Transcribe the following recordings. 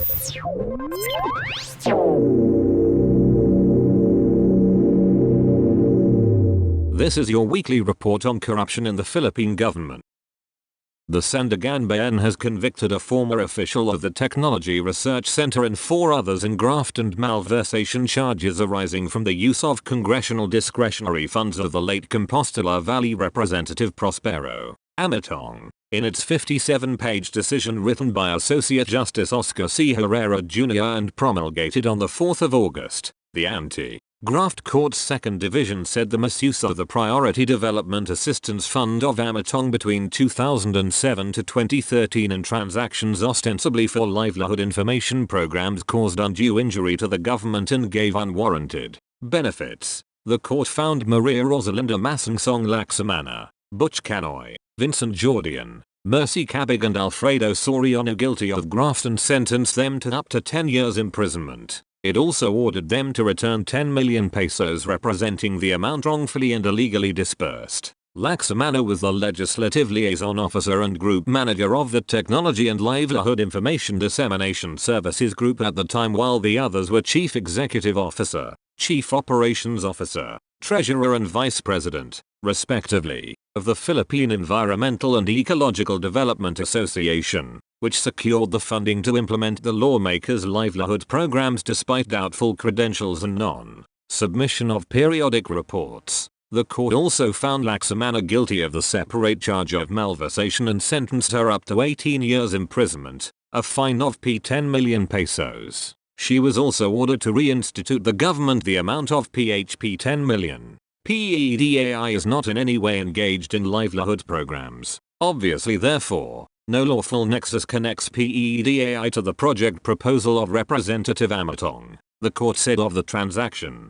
This is your weekly report on corruption in the Philippine government. The Sandigan has convicted a former official of the Technology Research Center and 4 others in graft and malversation charges arising from the use of congressional discretionary funds of the late Compostela Valley Representative Prospero Amatong. In its 57-page decision written by Associate Justice Oscar C. Herrera Jr. and promulgated on the 4th of August, the Anti-Graft Court's 2nd Division said the misuse of the Priority Development Assistance Fund of Amatong between 2007 to 2013 in transactions ostensibly for livelihood information programs caused undue injury to the government and gave unwarranted benefits. The court found Maria Rosalinda Masangsong Laksamana, Butch Canoy, Vincent Jordian, Mercy Cabig and Alfredo Soriano guilty of graft and sentenced them to up to 10 years imprisonment. It also ordered them to return 10 million pesos representing the amount wrongfully and illegally disbursed. Laksamana was the Legislative Liaison Officer and Group Manager of the Technology and Livelihood Information Dissemination Services Group at the time, while the others were Chief Executive Officer, Chief Operations Officer, Treasurer and Vice President, respectively, of the Philippine Environmental and Ecological Development Association, which secured the funding to implement the lawmakers' livelihood programs despite doubtful credentials and non-submission of periodic reports. The court also found Laksamana guilty of the separate charge of malversation and sentenced her up to 18 years imprisonment, a fine of 10 million pesos. She was also ordered to reinstitute the government the amount of 10 million. PEDAI is not in any way engaged in livelihood programs. Obviously, therefore, no lawful nexus connects PEDAI to the project proposal of Representative Amatong, the court said of the transaction.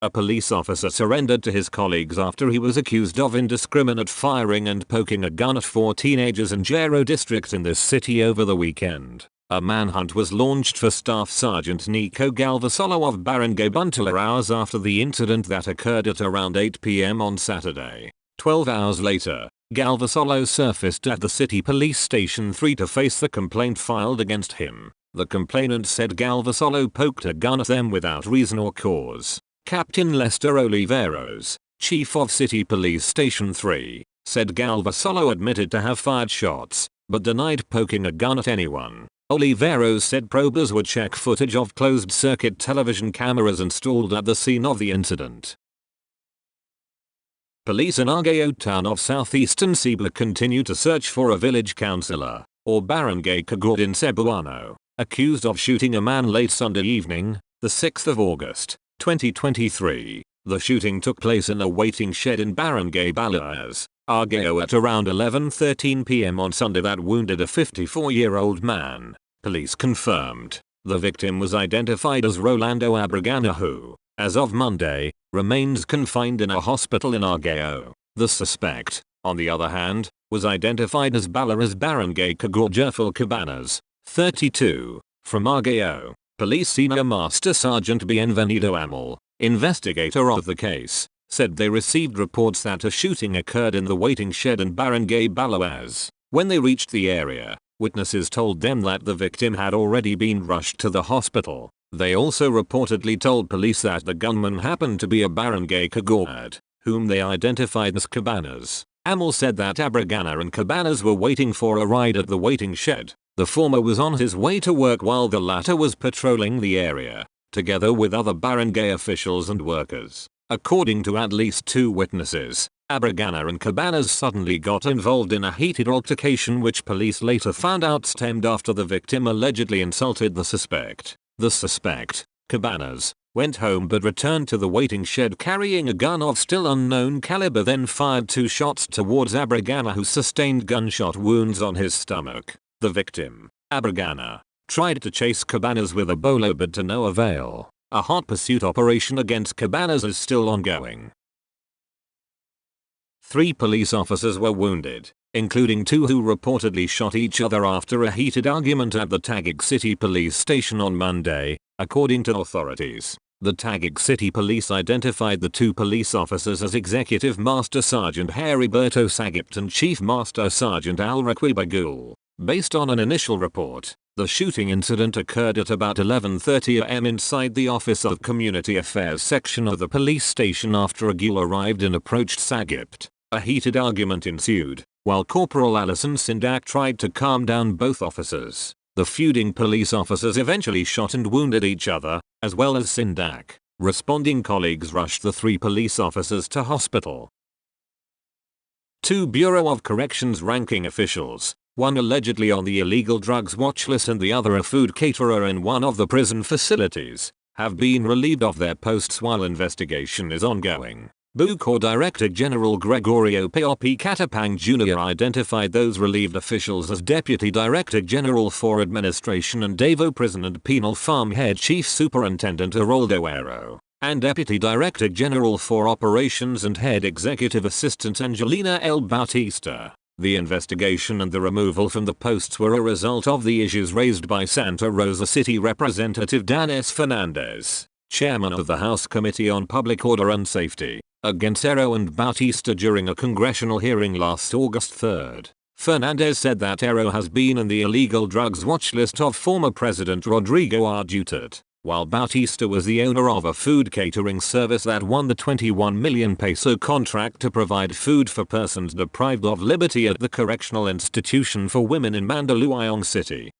A police officer surrendered to his colleagues after he was accused of indiscriminate firing and poking a gun at 4 teenagers in Jero district in this city over the weekend. A manhunt was launched for Staff Sergeant Nico Galvasolo of Barangay Buntula hours after the incident that occurred at around 8 p.m. on Saturday. 12 hours later, Galvasolo surfaced at the city police station 3 to face the complaint filed against him. The complainant said Galvasolo poked a gun at them without reason or cause. Captain Lester Oliveros, chief of City Police Station 3, said Galvasolo admitted to have fired shots, but denied poking a gun at anyone. Oliveros said probers would check footage of closed-circuit television cameras installed at the scene of the incident. Police in Argao town of southeastern Cebu continue to search for a village councillor, or barangay kagawad in Cebuano, accused of shooting a man late Sunday evening, the 6th of August, 2023. The shooting took place in a waiting shed in Barangay Balaas, Argao at around 11:13 p.m. on Sunday that wounded a 54-year-old man. Police confirmed. The victim was identified as Rolando Abragana who, as of Monday, remains confined in a hospital in Argao. The suspect, on the other hand, was identified as Balaras Barangay Kagawad Jerfil Cabanas, 32, from Argao. Police Senior Master Sergeant Bienvenido Amal, investigator of the case, said they received reports that a shooting occurred in the waiting shed in Barangay Balawas. When they reached the area, witnesses told them that the victim had already been rushed to the hospital. They also reportedly told police that the gunman happened to be a barangay kagawad, whom they identified as Cabanas. Amal said that Abragana and Cabanas were waiting for a ride at the waiting shed. The former was on his way to work while the latter was patrolling the area, together with other barangay officials and workers. According to at least 2 witnesses, Abragana and Cabanas suddenly got involved in a heated altercation which police later found out stemmed after the victim allegedly insulted the suspect. The suspect, Cabanas, went home but returned to the waiting shed carrying a gun of still unknown caliber, then fired 2 shots towards Abragana who sustained gunshot wounds on his stomach. The victim, Abragana, tried to chase Cabanas with a bolo but to no avail. A hot pursuit operation against Cabanas is still ongoing. 3 police officers were wounded, including 2 who reportedly shot each other after a heated argument at the Taguig City Police Station on Monday, according to authorities. The Taguig City Police identified the 2 police officers as Executive Master Sergeant Heriberto Sagip and Chief Master Sergeant Alraquí Bagul. Based on an initial report, the shooting incident occurred at about 11:30 am inside the Office of Community Affairs section of the police station after a GUL arrived and approached Sagipt. A heated argument ensued, while Corporal Alison Sindak tried to calm down both officers. The feuding police officers eventually shot and wounded each other, as well as Sindak. Responding colleagues rushed the 3 police officers to hospital. 2 Bureau of Corrections ranking officials, one allegedly on the illegal drugs watch list and the other a food caterer in one of the prison facilities, have been relieved of their posts while investigation is ongoing. Bucor Director General Gregorio P.O.P. Katapang Jr. identified those relieved officials as Deputy Director General for Administration and Davao Prison and Penal Farm Head Chief Superintendent Aroldo Aero, and Deputy Director General for Operations and Head Executive Assistant Angelina L. Bautista. The investigation and the removal from the posts were a result of the issues raised by Santa Rosa City Representative Dan S. Fernandez, Chairman of the House Committee on Public Order and Safety, against Aero and Bautista during a congressional hearing last August 3. Fernandez said that Aero has been in the illegal drugs watch list of former President Rodrigo R. Duterte, while Bautista was the owner of a food catering service that won the 21 million peso contract to provide food for persons deprived of liberty at the Correctional Institution for Women in Mandaluyong City.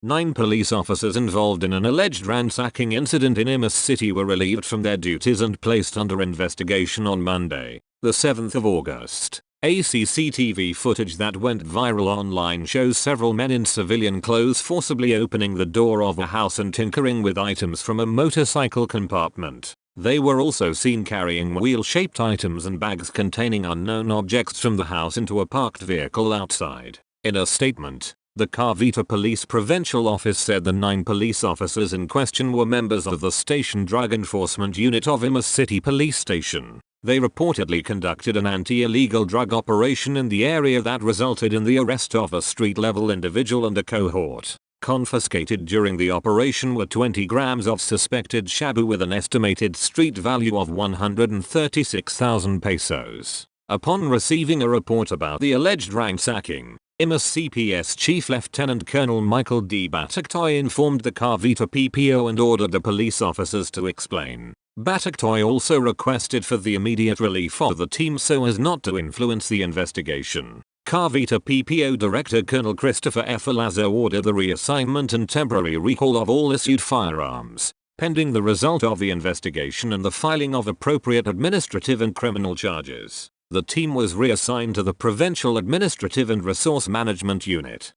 9 police officers involved in an alleged ransacking incident in Imus City were relieved from their duties and placed under investigation on Monday, the 7th of August. A CCTV footage that went viral online shows several men in civilian clothes forcibly opening the door of a house and tinkering with items from a motorcycle compartment. They were also seen carrying wheel-shaped items and bags containing unknown objects from the house into a parked vehicle outside. In a statement, the Cavite Police Provincial Office said the 9 police officers in question were members of the Station Drug Enforcement Unit of Imus City Police Station. They reportedly conducted an anti-illegal drug operation in the area that resulted in the arrest of a street-level individual and a cohort. Confiscated during the operation were 20 grams of suspected shabu with an estimated street value of 136,000 pesos. Upon receiving a report about the alleged ransacking, Imus CPS Chief Lieutenant Colonel Michael D. Batagtoy informed the Cavite PPO and ordered the police officers to explain. Batagtoy also requested for the immediate relief of the team so as not to influence the investigation. Cavite PPO Director Colonel Christopher F. Lazo ordered the reassignment and temporary recall of all issued firearms, pending the result of the investigation and the filing of appropriate administrative and criminal charges. The team was reassigned to the Provincial Administrative and Resource Management Unit.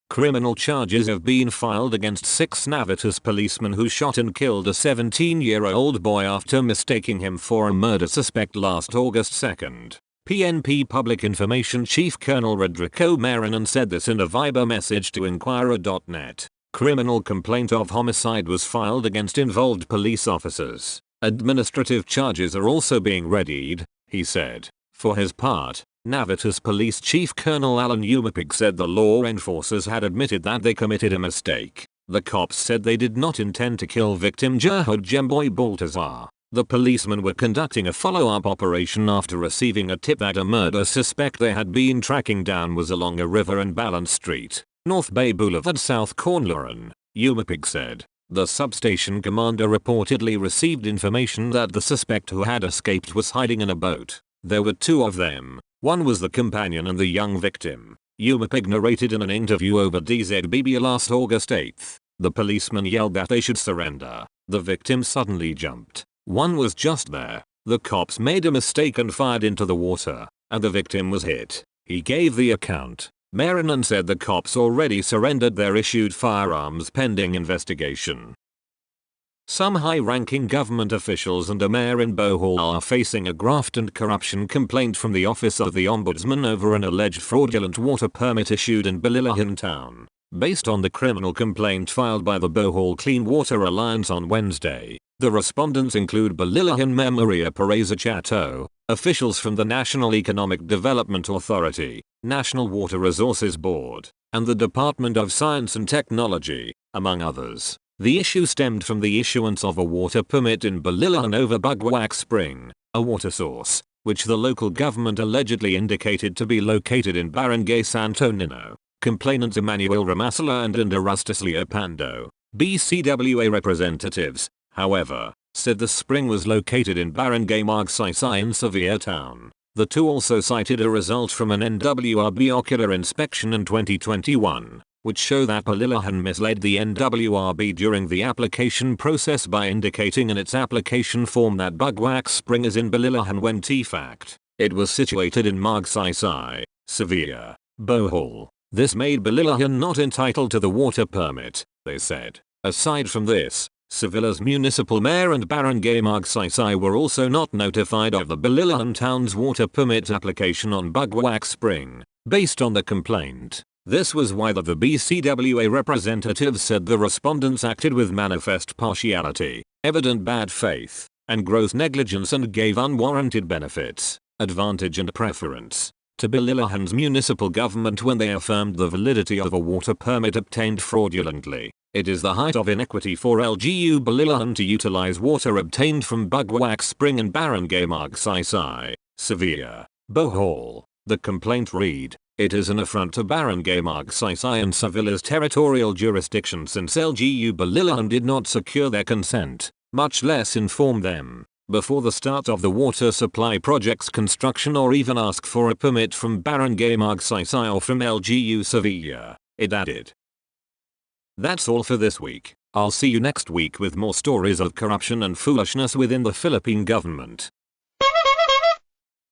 Criminal charges have been filed against 6 Navitas policemen who shot and killed a 17-year-old boy after mistaking him for a murder suspect last August 2. PNP Public Information Chief Colonel Rodrigo Marinan said this in a Viber message to Inquirer.net. Criminal complaint of homicide was filed against involved police officers. Administrative charges are also being readied, he said. For his part, Navitas Police Chief Colonel Alan Umapig said the law enforcers had admitted that they committed a mistake. The cops said they did not intend to kill victim Jehud Jemboy Baltazar. The policemen were conducting a follow-up operation after receiving a tip that a murder suspect they had been tracking down was along a river in Balance Street, North Bay Boulevard, South Cornloran, Umapig said. The substation commander reportedly received information that the suspect who had escaped was hiding in a boat. There were 2 of them. One was the companion and the young victim. Umapig narrated in an interview over DZBB last August 8. The policeman yelled that they should surrender. The victim suddenly jumped. One was just there. The cops made a mistake and fired into the water, and the victim was hit. He gave the account. Marinan said the cops already surrendered their issued firearms pending investigation. Some high-ranking government officials and a mayor in Bohol are facing a graft and corruption complaint from the Office of the Ombudsman over an alleged fraudulent water permit issued in Balilahan town. Based on the criminal complaint filed by the Bohol Clean Water Alliance on Wednesday, the respondents include Balilahan Mayor Maria Pereza Chato, officials from the National Economic Development Authority, National Water Resources Board, and the Department of Science and Technology, among others. The issue stemmed from the issuance of a water permit in Balilahan over Bugwak Spring, a water source, which the local government allegedly indicated to be located in Barangay Santo Niño. Complainants Emmanuel Ramasala and Indurastis Leopando, BCWA representatives, however, said the spring was located in Barangay Magsaysay in Sevilla town. The two also cited a result from an NWRB ocular inspection in 2021, which show that Palilahan misled the NWRB during the application process by indicating in its application form that Bugwak Spring is in Palilahan when t-fact, it was situated in Magsaysay, Sevilla, Bohol. This made Palilahan not entitled to the water permit, they said. Aside from this, Sevilla's municipal mayor and Barangay Magsaysay were also not notified of the Palilahan town's water permit application on Bugwak Spring, based on the complaint. This was why the BCWA representatives said the respondents acted with manifest partiality, evident bad faith, and gross negligence and gave unwarranted benefits, advantage and preference to Palilahan's municipal government when they affirmed the validity of a water permit obtained fraudulently. It is the height of inequity for LGU Palilahan to utilize water obtained from Bugwak Spring in Barangay Magsaysay, Sevilla, Bohol. The complaint read, it is an affront to Barangay Magsaysay and Sevilla's territorial jurisdiction since LGU Palilahan did not secure their consent, much less inform them, before the start of the water supply project's construction or even ask for a permit from Barangay Magsaysay or from LGU Sevilla, it added. That's all for this week. I'll see you next week with more stories of corruption and foolishness within the Philippine government.